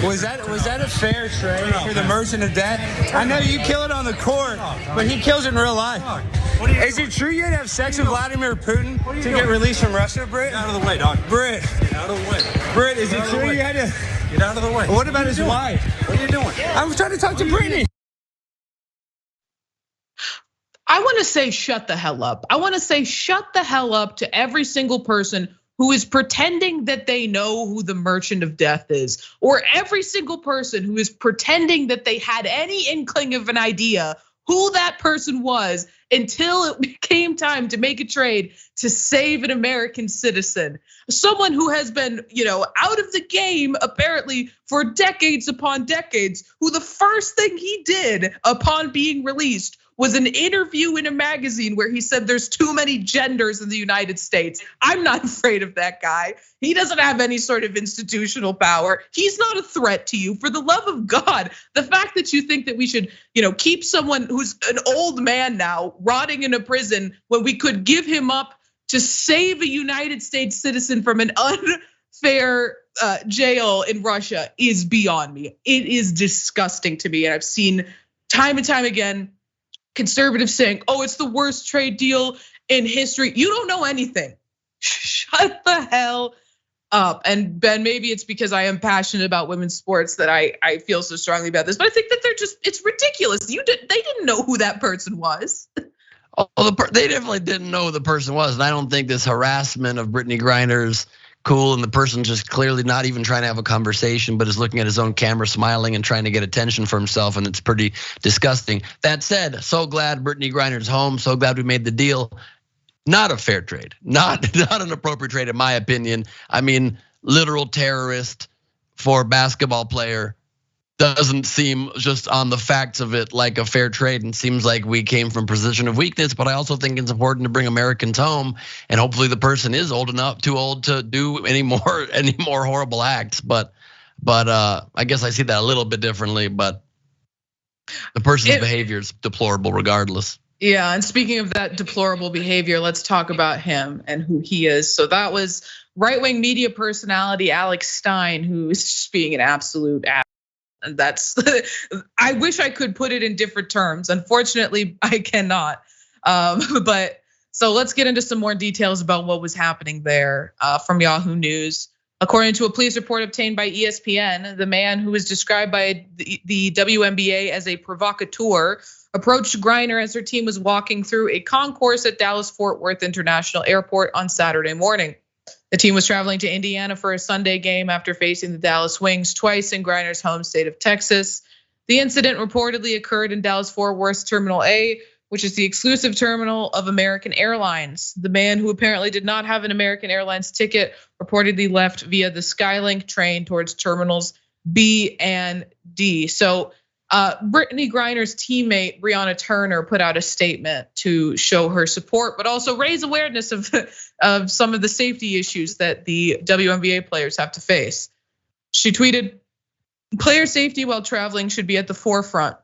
Was that a fair trade for the merchant of death? I know you kill it on the court, but he kills it in real life. Is it true you had to have sex with Vladimir Putin to get released from Russia, Britt? Get out of the way, dog. Britt. Get out of the way. Britt, is it true you had to... Get out of the way. What about his wife? What are you doing? I'm trying to talk to Brittney. I want to say shut the hell up. I want to say shut the hell up to every single person who is pretending that they know who the merchant of death is, or every single person who is pretending that they had any inkling of an idea who that person was until it became time to make a trade to save an American citizen. Someone who has been, out of the game apparently for decades upon decades, who the first thing he did upon being released was an interview in a magazine where he said there's too many genders in the United States. I'm not afraid of that guy. He doesn't have any sort of institutional power. He's not a threat to you. For the love of God, the fact that you think that we should, keep someone who's an old man now rotting in a prison when we could give him up to save a United States citizen from an unfair jail in Russia is beyond me. It is disgusting to me. And I've seen time and time again, conservatives saying, it's the worst trade deal in history. You don't know anything. Shut the hell up. And Ben, maybe it's because I am passionate about women's sports that I feel so strongly about this, but I think that it's ridiculous. They didn't know who that person was. They definitely didn't know who the person was. And I don't think this harassment of Brittney Griner's cool, and the person just clearly not even trying to have a conversation, but is looking at his own camera, smiling and trying to get attention for himself, and it's pretty disgusting. That said, so glad Brittney Griner's home, so glad we made the deal. Not a fair trade, not an appropriate trade in my opinion. I mean, literal terrorist for a basketball player doesn't seem, just on the facts of it, like a fair trade, and seems like we came from a position of weakness. But I also think it's important to bring Americans home, and hopefully the person is too old to do any more horrible acts. But I guess I see that a little bit differently. But the person's behavior is deplorable regardless. Yeah, and speaking of that deplorable behavior, let's talk about him and who he is. So that was right-wing media personality Alex Stein, who is just being an absolute ass. And that's, I wish I could put it in different terms. Unfortunately, I cannot. But so let's get into some more details about what was happening there from Yahoo News. According to a police report obtained by ESPN, the man who was described by the WNBA as a provocateur approached Griner as her team was walking through a concourse at Dallas-Fort Worth International Airport on Saturday morning. The team was traveling to Indiana for a Sunday game after facing the Dallas Wings twice in Griner's home state of Texas. The incident reportedly occurred in Dallas-Fort Worth's Terminal A, which is the exclusive terminal of American Airlines. The man, who apparently did not have an American Airlines ticket, reportedly left via the Skylink train towards terminals B and D. So Brittney Griner's teammate, Brianna Turner, put out a statement to show her support, but also raise awareness of some of the safety issues that the WNBA players have to face. She tweeted, "Player safety while traveling should be at the forefront.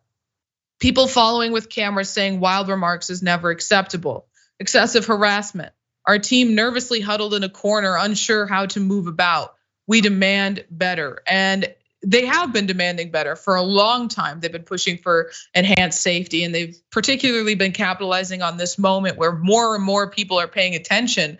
People following with cameras saying wild remarks is never acceptable. Excessive harassment. Our team nervously huddled in a corner, unsure how to move about. We demand better." And they have been demanding better for a long time. They've been pushing for enhanced safety, and they've particularly been capitalizing on this moment where more and more people are paying attention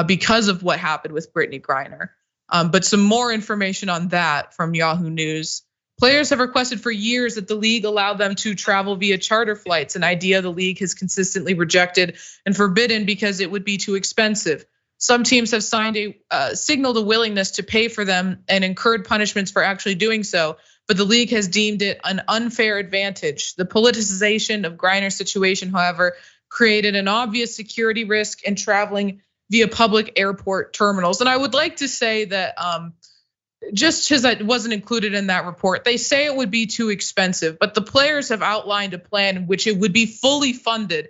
because of what happened with Brittney Griner. But some more information on that from Yahoo News. Players have requested for years that the league allow them to travel via charter flights, an idea the league has consistently rejected and forbidden because it would be too expensive. Some teams have signaled a willingness to pay for them and incurred punishments for actually doing so, but the league has deemed it an unfair advantage. The politicization of Griner's situation, however, created an obvious security risk in traveling via public airport terminals. And I would like to say that just because it wasn't included in that report, they say it would be too expensive, but the players have outlined a plan in which it would be fully funded,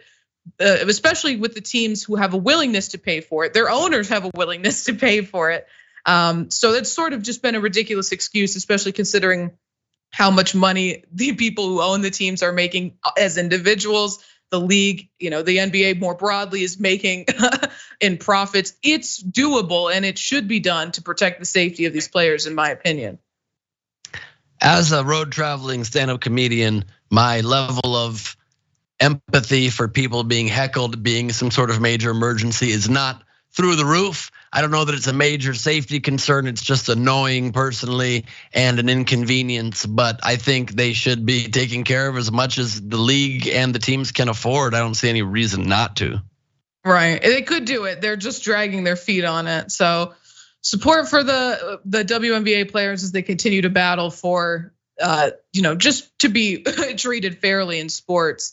especially with the teams who have a willingness to pay for it. Their owners have a willingness to pay for it. So it's sort of just been a ridiculous excuse, especially considering how much money the people who own the teams are making as individuals. The league, the NBA more broadly is making in profits. It's doable and it should be done to protect the safety of these players, in my opinion. As a road traveling stand-up comedian, my level of empathy for people being heckled, being some sort of major emergency, is not through the roof. I don't know that it's a major safety concern. It's just annoying personally and an inconvenience, but I think they should be taken care of as much as the league and the teams can afford. I don't see any reason not to. Right, they could do it. They're just dragging their feet on it. So support for the WNBA players as they continue to battle for, just to be treated fairly in sports.